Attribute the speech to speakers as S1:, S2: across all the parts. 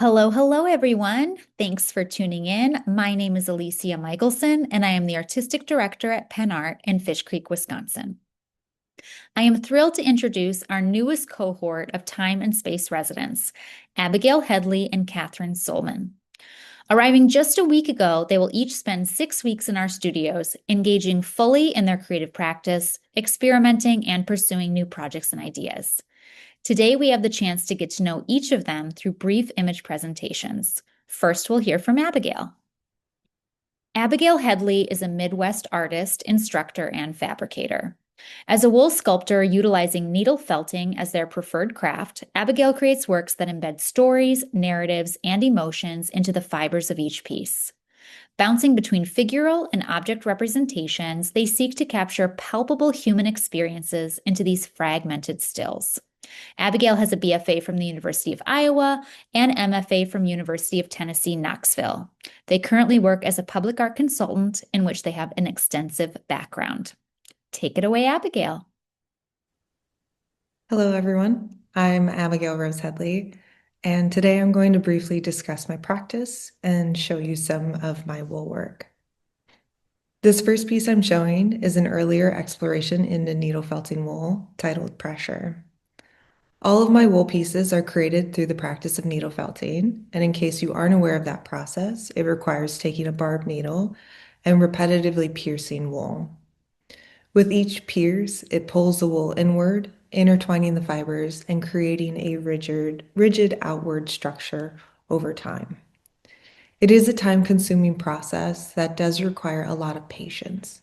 S1: Hello, everyone. Thanks for tuning in. My name is Alicia Michelson, and I am the Artistic Director at PenArt in Fish Creek, Wisconsin. I am thrilled to introduce our newest cohort of time and space residents, Abigail Hedley and Catherine Sollman. Arriving just a week ago, they will each spend 6 weeks in our studios, engaging fully in their creative practice, experimenting, and pursuing new projects and ideas. Today, we have the chance to get to know each of them through brief image presentations. First, we'll hear from Abigail. Abigail Hedley is a Midwest artist, instructor, and fabricator. As a wool sculptor utilizing needle felting as their preferred craft, Abigail creates works that embed stories, narratives, and emotions into the fibers of each piece. Bouncing between figural and object representations, they seek to capture palpable human experiences into these fragmented stills. Abigail has a BFA from the University of Iowa and MFA from University of Tennessee, Knoxville. They currently work as a public art consultant in which they have an extensive background. Take it away, Abigail.
S2: Hello, everyone. I'm Abigail Rose Hedley, and today I'm going to briefly discuss my practice and show you some of my wool work. This first piece I'm showing is an earlier exploration into needle felting wool titled Pressure. All of my wool pieces are created through the practice of needle felting, and in case you aren't aware of that process, it requires taking a barbed needle and repetitively piercing wool. With each pierce, it pulls the wool inward, intertwining the fibers and creating a rigid outward structure over time. It is a time-consuming process that does require a lot of patience,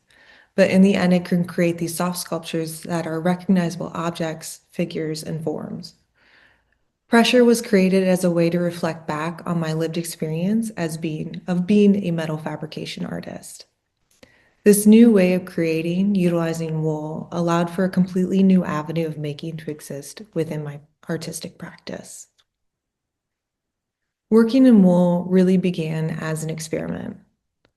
S2: but in the end, it can create these soft sculptures that are recognizable objects, figures, and forms. Pressure was created as a way to reflect back on my lived experience of being a metal fabrication artist. This new way of creating, utilizing wool, allowed for a completely new avenue of making to exist within my artistic practice. Working in wool really began as an experiment.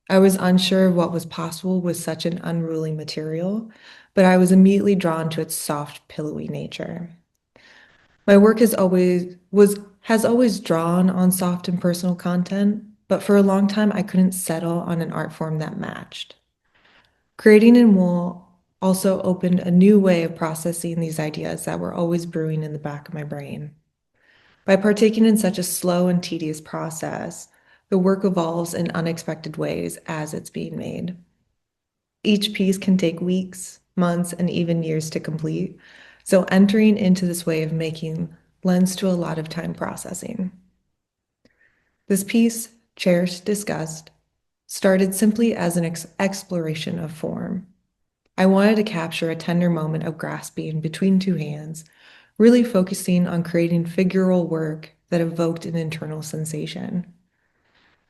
S2: I was unsure of what was possible with such an unruly material, but I was immediately drawn to its soft, pillowy nature. My work has always drawn on soft and personal content, but for a long time I couldn't settle on an art form that matched. Creating in wool also opened a new way of processing these ideas that were always brewing in the back of my brain. By partaking in such a slow and tedious process, the work evolves in unexpected ways as it's being made. Each piece can take weeks, months, and even years to complete, so entering into this way of making lends to a lot of time processing. This piece, Cherished Disgust, started simply as an exploration of form. I wanted to capture a tender moment of grasping between two hands, really focusing on creating figural work that evoked an internal sensation.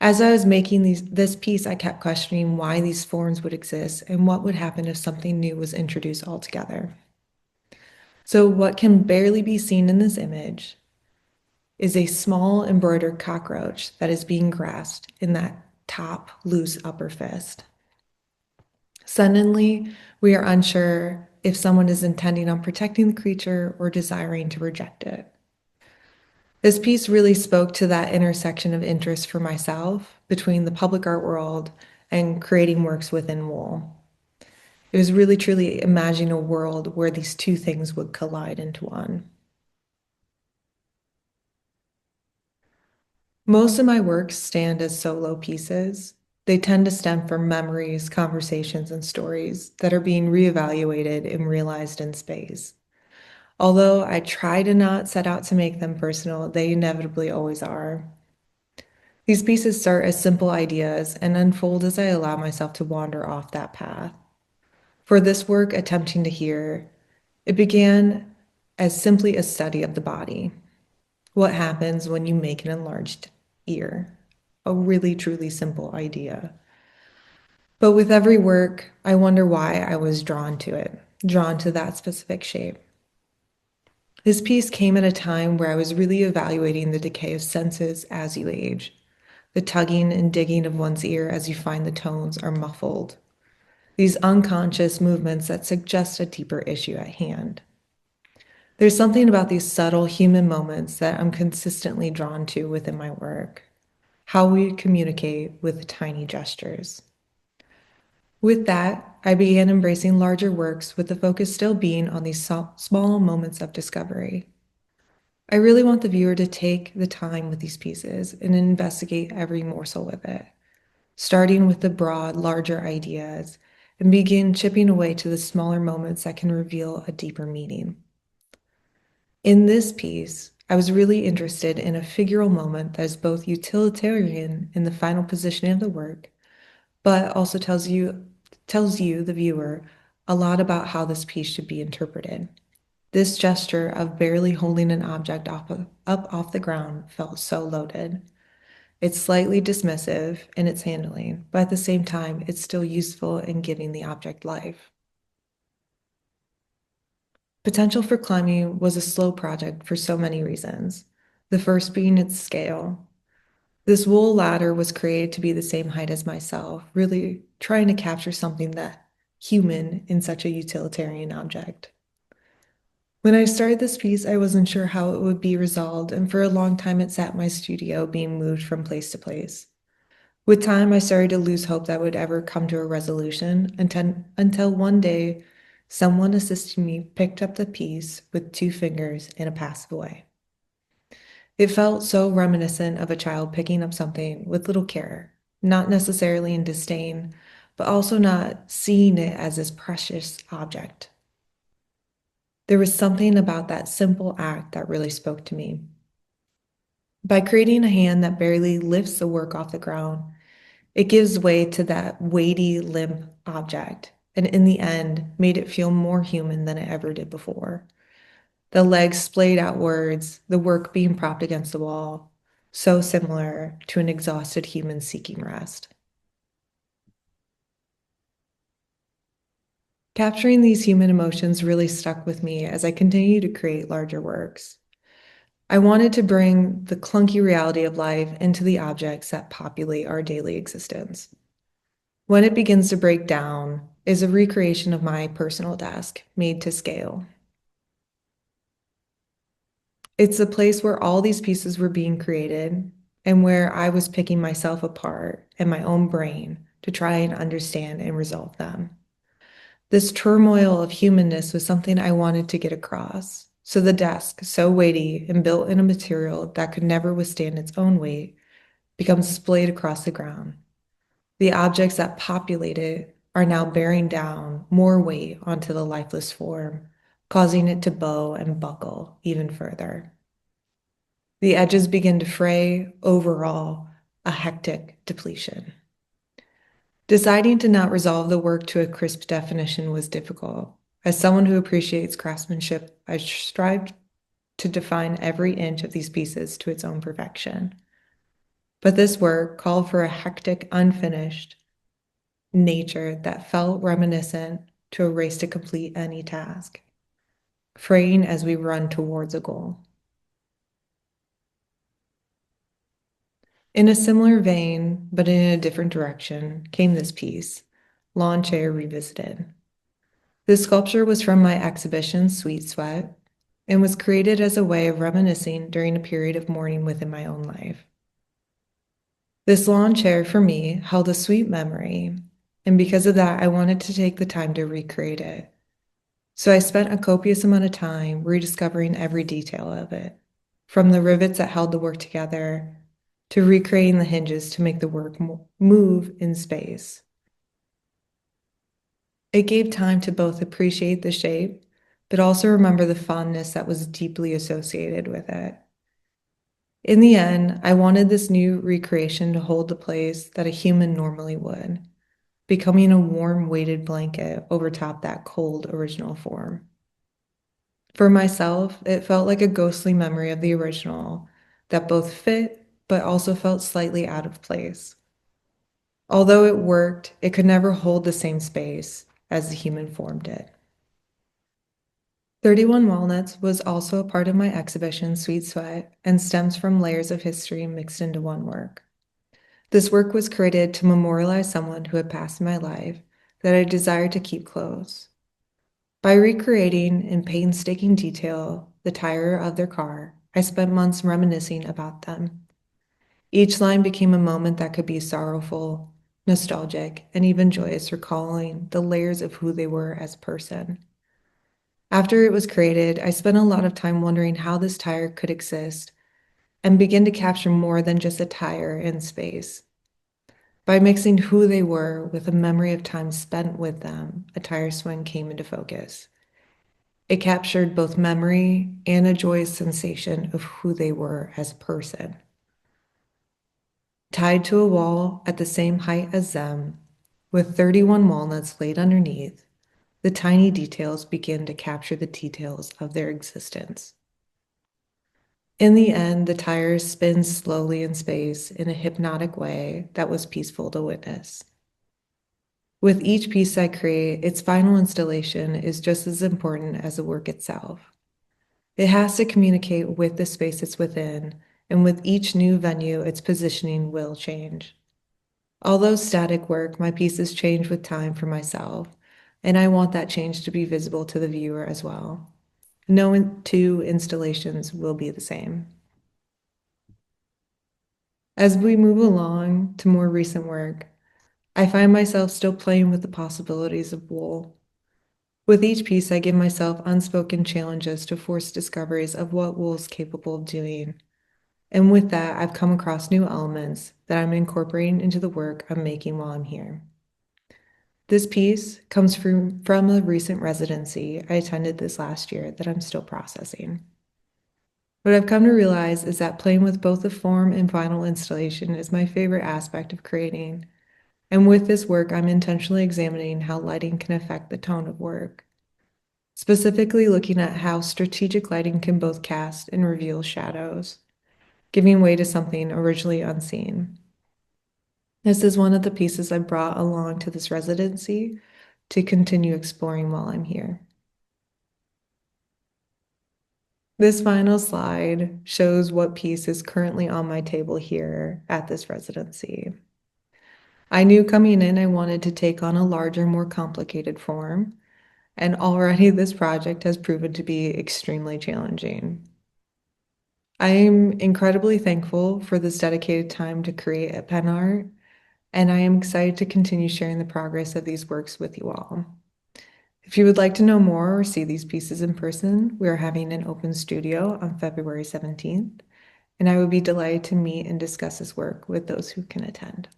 S2: As I was making this piece, I kept questioning why these forms would exist and what would happen if something new was introduced altogether. So what can barely be seen in this image is a small embroidered cockroach that is being grasped in that top loose upper fist. Suddenly, we are unsure if someone is intending on protecting the creature or desiring to reject it. This piece really spoke to that intersection of interest for myself between the public art world and creating works within wool. It was really truly imagining a world where these two things would collide into one. Most of my works stand as solo pieces. They tend to stem from memories, conversations, and stories that are being reevaluated and realized in space. Although I try to not set out to make them personal, they inevitably always are. These pieces start as simple ideas and unfold as I allow myself to wander off that path. For this work, Attempting to Hear, it began as simply a study of the body. What happens when you make an enlarged ear? A really, truly simple idea. But with every work, I wonder why I was drawn to it, drawn to that specific shape. This piece came at a time where I was really evaluating the decay of senses as you age, the tugging and digging of one's ear as you find the tones are muffled, these unconscious movements that suggest a deeper issue at hand. There's something about these subtle human moments that I'm consistently drawn to within my work, how we communicate with tiny gestures. With that, I began embracing larger works with the focus still being on these small moments of discovery. I really want the viewer to take the time with these pieces and investigate every morsel with it, starting with the broad, larger ideas and begin chipping away to the smaller moments that can reveal a deeper meaning. In this piece, I was really interested in a figural moment that is both utilitarian in the final positioning of the work, but also tells you, the viewer, a lot about how this piece should be interpreted. This gesture of barely holding an object up off the ground felt so loaded. It's slightly dismissive in its handling, but at the same time, it's still useful in giving the object life. Potential for climbing was a slow project for so many reasons. The first being its scale. This wool ladder was created to be the same height as myself, really trying to capture something that human in such a utilitarian object. When I started this piece, I wasn't sure how it would be resolved, and for a long time it sat in my studio being moved from place to place. With time, I started to lose hope that would ever come to a resolution until one day, someone assisting me picked up the piece with 2 fingers in a passive way. It felt so reminiscent of a child picking up something with little care, not necessarily in disdain, but also not seeing it as this precious object. There was something about that simple act that really spoke to me. By creating a hand that barely lifts the work off the ground, it gives way to that weighty, limp object, and in the end, made it feel more human than it ever did before. The legs splayed outwards, the work being propped against the wall, so similar to an exhausted human seeking rest. Capturing these human emotions really stuck with me as I continue to create larger works. I wanted to bring the clunky reality of life into the objects that populate our daily existence. When it begins to break down is a recreation of my personal desk made to scale. It's a place where all these pieces were being created and where I was picking myself apart in my own brain to try and understand and resolve them. This turmoil of humanness was something I wanted to get across. So the desk, so weighty and built in a material that could never withstand its own weight, becomes splayed across the ground. The objects that populate it are now bearing down more weight onto the lifeless form, causing it to bow and buckle even further. The edges begin to fray, overall, a hectic depletion. Deciding to not resolve the work to a crisp definition was difficult. As someone who appreciates craftsmanship, I strived to define every inch of these pieces to its own perfection. But this work called for a hectic, unfinished nature that felt reminiscent to a race to complete any task, fraying as we run towards a goal. In a similar vein, but in a different direction, came this piece, Lawn Chair Revisited. This sculpture was from my exhibition, Sweet Sweat, and was created as a way of reminiscing during a period of mourning within my own life. This lawn chair for me held a sweet memory, and because of that, I wanted to take the time to recreate it. So I spent a copious amount of time rediscovering every detail of it, from the rivets that held the work together to recreating the hinges to make the work move in space. It gave time to both appreciate the shape, but also remember the fondness that was deeply associated with it. In the end, I wanted this new recreation to hold the place that a human normally would, becoming a warm weighted blanket over top that cold original form. For myself, it felt like a ghostly memory of the original that both fit but also felt slightly out of place. Although it worked, it could never hold the same space as the human form did. 31 Walnuts was also a part of my exhibition, Sweet Sweat, and stems from layers of history mixed into one work. This work was created to memorialize someone who had passed in my life that I desired to keep close. By recreating in painstaking detail the tire of their car, I spent months reminiscing about them. Each line became a moment that could be sorrowful, nostalgic, and even joyous, recalling the layers of who they were as a person. After it was created, I spent a lot of time wondering how this tire could exist and begin to capture more than just a tire in space. By mixing who they were with a memory of time spent with them, a tire swing came into focus. It captured both memory and a joyous sensation of who they were as a person. Tied to a wall at the same height as them, with 31 walnuts laid underneath, the tiny details begin to capture the details of their existence. In the end, the tire spins slowly in space in a hypnotic way that was peaceful to witness. With each piece I create, its final installation is just as important as the work itself. It has to communicate with the space it's within, and with each new venue, its positioning will change. Although static work, my pieces change with time for myself, and I want that change to be visible to the viewer as well. No two installations will be the same. As we move along to more recent work, I find myself still playing with the possibilities of wool. With each piece, I give myself unspoken challenges to force discoveries of what wool is capable of doing. And with that, I've come across new elements that I'm incorporating into the work I'm making while I'm here. This piece comes from a recent residency I attended this last year that I'm still processing. What I've come to realize is that playing with both the form and final installation is my favorite aspect of creating. And with this work, I'm intentionally examining how lighting can affect the tone of work, specifically looking at how strategic lighting can both cast and reveal shadows, giving way to something originally unseen. This is one of the pieces I brought along to this residency to continue exploring while I'm here. This final slide shows what piece is currently on my table here at this residency. I knew coming in I wanted to take on a larger, more complicated form, and already this project has proven to be extremely challenging. I am incredibly thankful for this dedicated time to create at PenArt, and I am excited to continue sharing the progress of these works with you all. If you would like to know more or see these pieces in person, we are having an open studio on February 17th, and I would be delighted to meet and discuss this work with those who can attend.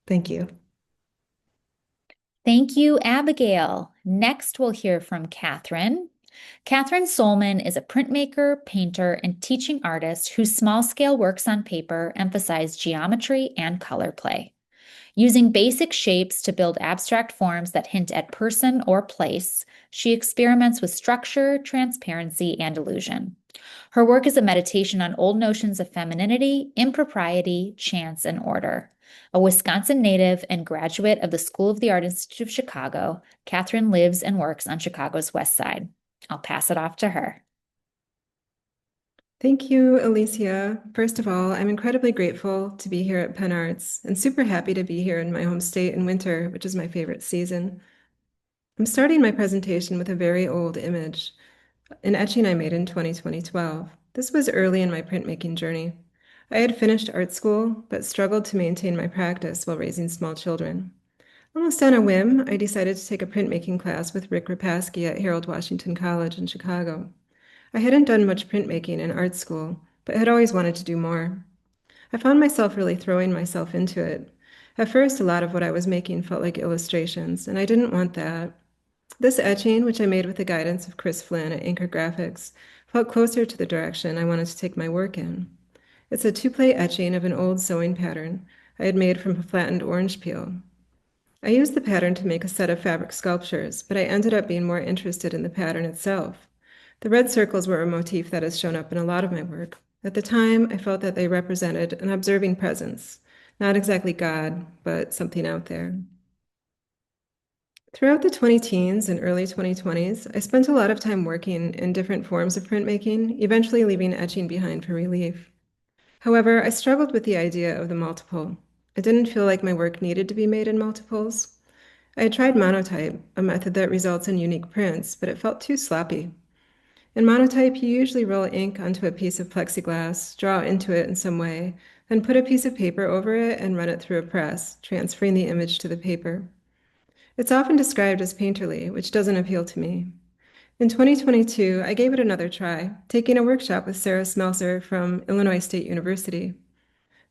S2: Thank you.
S1: Thank you, Abigail. Next, we'll hear from Catherine. Catherine Sollman is a printmaker, painter, and teaching artist whose small-scale works on paper emphasize geometry and color play. Using basic shapes to build abstract forms that hint at person or place, she experiments with structure, transparency, and illusion. Her work is a meditation on old notions of femininity, impropriety, chance, and order. A Wisconsin native and graduate of the School of the Art Institute of Chicago, Catherine lives and works on Chicago's West Side. I'll pass it off to her.
S3: Thank you, Alicia. First of all, I'm incredibly grateful to be here at Penn Arts and super happy to be here in my home state in winter, which is my favorite season. I'm starting my presentation with a very old image, an etching I made in 2012. This was early in my printmaking journey. I had finished art school, but struggled to maintain my practice while raising small children. Almost on a whim, I decided to take a printmaking class with Rick Rapaski at Harold Washington College in Chicago. I hadn't done much printmaking in art school, but had always wanted to do more. I found myself really throwing myself into it. At first, a lot of what I was making felt like illustrations, and I didn't want that. This etching, which I made with the guidance of Chris Flynn at Anchor Graphics, felt closer to the direction I wanted to take my work in. It's a two-play etching of an old sewing pattern I had made from a flattened orange peel. I used the pattern to make a set of fabric sculptures, but I ended up being more interested in the pattern itself. The red circles were a motif that has shown up in a lot of my work. At the time, I felt that they represented an observing presence, not exactly God, but something out there. Throughout the 20-teens and early 2020s, I spent a lot of time working in different forms of printmaking, eventually leaving etching behind for relief. However, I struggled with the idea of the multiple. I didn't feel like my work needed to be made in multiples. I had tried monotype, a method that results in unique prints, but it felt too sloppy. In monotype, you usually roll ink onto a piece of plexiglass, draw into it in some way, then put a piece of paper over it and run it through a press, transferring the image to the paper. It's often described as painterly, which doesn't appeal to me. In 2022, I gave it another try, taking a workshop with Sarah Smelser from Illinois State University.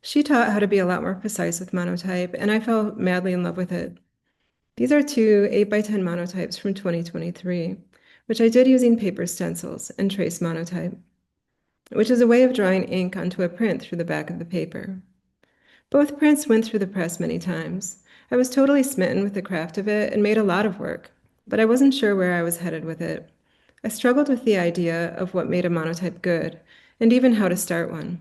S3: She taught how to be a lot more precise with monotype, and I fell madly in love with it. These are two 8x10 monotypes from 2023, which I did using paper stencils and trace monotype, which is a way of drawing ink onto a print through the back of the paper. Both prints went through the press many times. I was totally smitten with the craft of it and made a lot of work, but I wasn't sure where I was headed with it. I struggled with the idea of what made a monotype good, and even how to start one.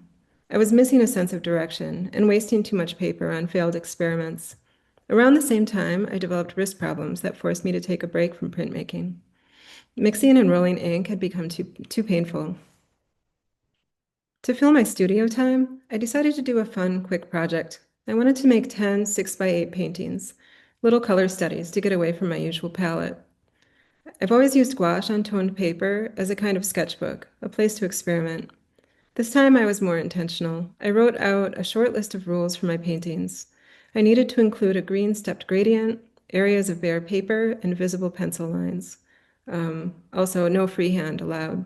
S3: I was missing a sense of direction and wasting too much paper on failed experiments. Around the same time, I developed wrist problems that forced me to take a break from printmaking. Mixing and rolling ink had become too painful. To fill my studio time, I decided to do a fun, quick project. I wanted to make 10 6x8 paintings, little color studies to get away from my usual palette. I've always used gouache on toned paper as a kind of sketchbook, a place to experiment. This time I was more intentional. I wrote out a short list of rules for my paintings. I needed to include a green stepped gradient, areas of bare paper, and visible pencil lines. Also, no freehand allowed.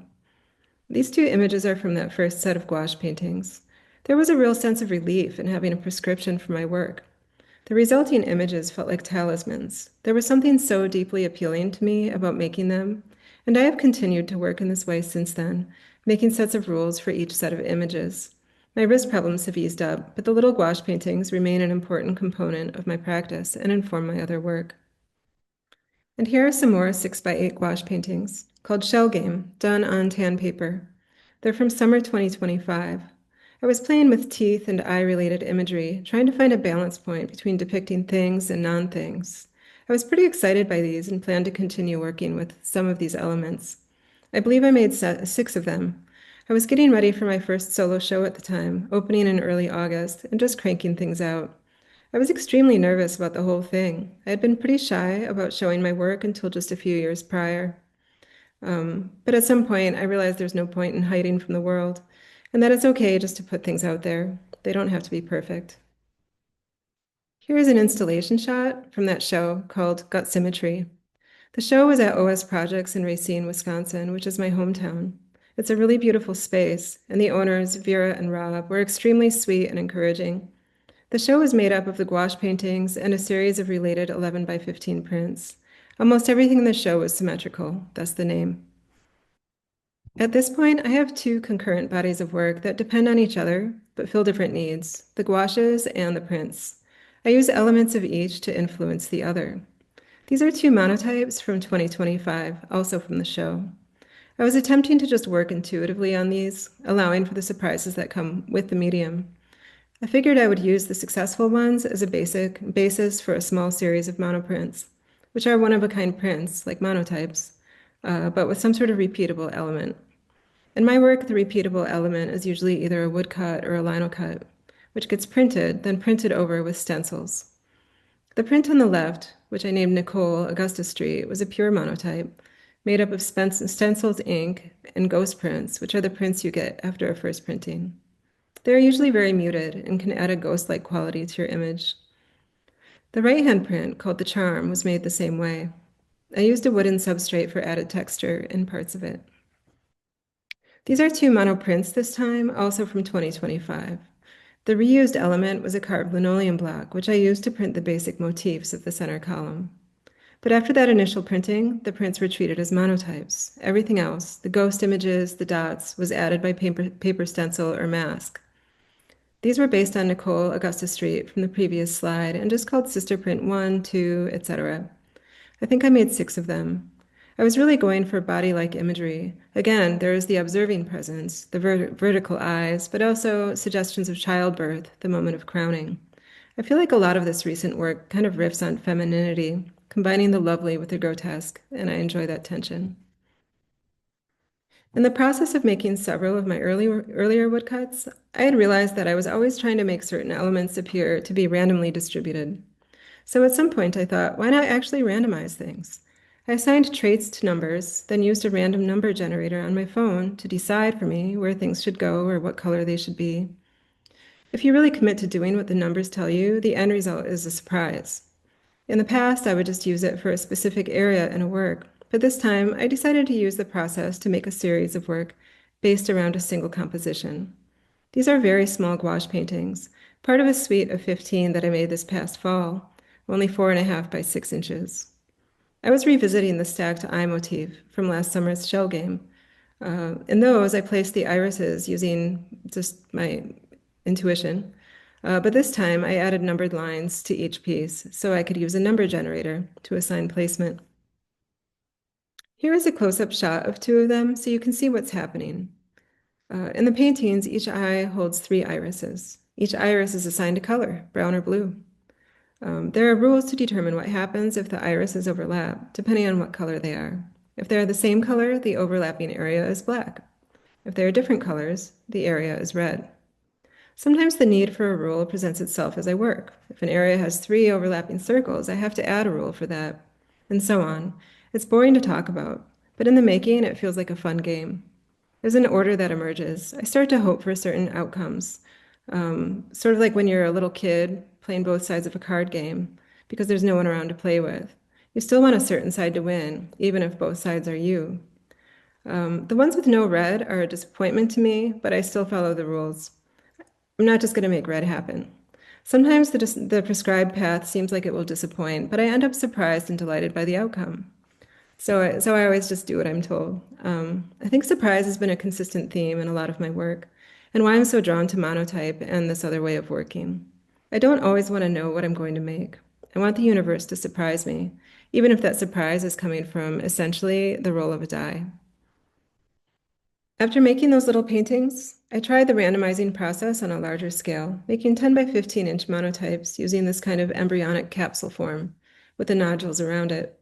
S3: These two images are from that first set of gouache paintings. There was a real sense of relief in having a prescription for my work. The resulting images felt like talismans. There was something so deeply appealing to me about making them, and I have continued to work in this way since then, making sets of rules for each set of images. My wrist problems have eased up, but the little gouache paintings remain an important component of my practice and inform my other work. And here are some more 6x8 gouache paintings called Shell Game, done on tan paper. They're from summer 2025. I was playing with teeth and eye-related imagery, trying to find a balance point between depicting things and non-things. I was pretty excited by these and planned to continue working with some of these elements. I believe I made 6 of them. I was getting ready for my first solo show at the time, opening in early August, and just cranking things out. I was extremely nervous about the whole thing. I had been pretty shy about showing my work until just a few years prior. But at some point, I realized there's no point in hiding from the world, and that it's okay just to put things out there. They don't have to be perfect. Here is an installation shot from that show called Gut Symmetry. The show was at OS Projects in Racine, Wisconsin, which is my hometown. It's a really beautiful space, and the owners, Vera and Rob, were extremely sweet and encouraging. The show was made up of the gouache paintings and a series of related 11x15 prints. Almost everything in the show was symmetrical, thus the name. At this point, I have 2 concurrent bodies of work that depend on each other, but fill different needs, the gouaches and the prints. I use elements of each to influence the other. These are 2 monotypes from 2025, also from the show. I was attempting to just work intuitively on these, allowing for the surprises that come with the medium. I figured I would use the successful ones as a basis for a small series of monoprints, which are one-of-a-kind prints, like monotypes, but with some sort of repeatable element. In my work, the repeatable element is usually either a woodcut or a linocut, which gets printed, then printed over with stencils. The print on the left, which I named Nicole, Augusta Street, was a pure monotype, made up of stenciled ink and ghost prints, which are the prints you get after a first printing. They're usually very muted and can add a ghost-like quality to your image. The right-hand print, called the Charm, was made the same way. I used a wooden substrate for added texture in parts of it. These are 2 mono prints this time, also from 2025. The reused element was a carved linoleum block, which I used to print the basic motifs of the center column. But after that initial printing, the prints were treated as monotypes. Everything else, the ghost images, the dots, was added by paper stencil or mask. These were based on Nicole Augusta Street from the previous slide and just called Sister Print 1, 2, etc. I think I made 6 of them. I was really going for body-like imagery. Again, there is the observing presence, the vertical eyes, but also suggestions of childbirth, the moment of crowning. I feel like a lot of this recent work kind of riffs on femininity, combining the lovely with the grotesque, and I enjoy that tension. In the process of making several of my earlier woodcuts, I had realized that I was always trying to make certain elements appear to be randomly distributed. So at some point I thought, why not actually randomize things? I assigned traits to numbers, then used a random number generator on my phone to decide for me where things should go or what color they should be. If you really commit to doing what the numbers tell you, the end result is a surprise. In the past, I would just use it for a specific area in a work, but this time I decided to use the process to make a series of work based around a single composition. These are very small gouache paintings, part of a suite of 15 that I made this past fall, only 4.5 by 6 inches. I was revisiting the stacked eye motif from last summer's shell game. In those, I placed the irises using just my intuition. But this time, I added numbered lines to each piece so I could use a number generator to assign placement. Here is a close-up shot of two of them so you can see what's happening. In the paintings, each eye holds 3 irises. Each iris is assigned a color, brown or blue. There are rules to determine what happens if the irises overlap, depending on what color they are. If they are the same color, the overlapping area is black. If they are different colors, the area is red. Sometimes the need for a rule presents itself as I work. If an area has 3 overlapping circles, I have to add a rule for that, and so on. It's boring to talk about, but in the making, it feels like a fun game. There's an order that emerges. I start to hope for certain outcomes, sort of like when you're a little kid playing both sides of a card game because there's no one around to play with. You still want a certain side to win, even if both sides are you. The ones with no red are a disappointment to me, but I still follow the rules. I'm not just going to make red happen. Sometimes the prescribed path seems like it will disappoint, but I end up surprised and delighted by the outcome. So I always just do what I'm told. I think surprise has been a consistent theme in a lot of my work, and why I'm so drawn to monotype and this other way of working. I don't always want to know what I'm going to make. I want the universe to surprise me, even if that surprise is coming from essentially the roll of a die. After making those little paintings, I tried the randomizing process on a larger scale, making 10 by 15-inch monotypes using this kind of embryonic capsule form with the nodules around it.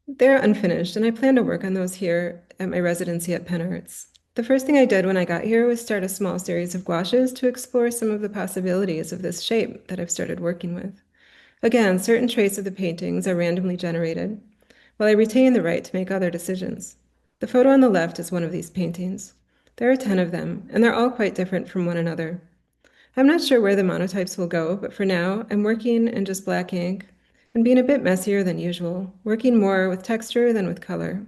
S3: They're unfinished, and I plan to work on those here at my residency at PenArts. The first thing I did when I got here was start a small series of gouaches to explore some of the possibilities of this shape that I've started working with. Again, certain traits of the paintings are randomly generated, while I retain the right to make other decisions. The photo on the left is one of these paintings. There are 10 of them, and they're all quite different from one another. I'm not sure where the monotypes will go, but for now, I'm working in just black ink and being a bit messier than usual, working more with texture than with color.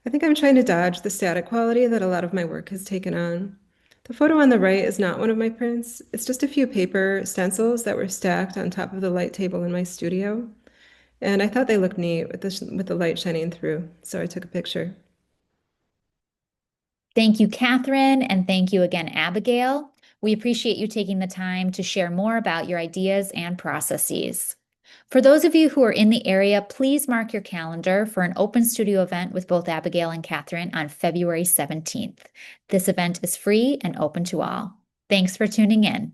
S3: I think I'm trying to dodge the static quality that a lot of my work has taken on. The photo on the right is not one of my prints. It's just a few paper stencils that were stacked on top of the light table in my studio. And I thought they looked neat with the light shining through, so I took a picture.
S1: Thank you, Catherine, and thank you again, Abigail. We appreciate you taking the time to share more about your ideas and processes. For those of you who are in the area, please mark your calendar for an open studio event with both Abigail and Catherine on February 17th. This event is free and open to all. Thanks for tuning in.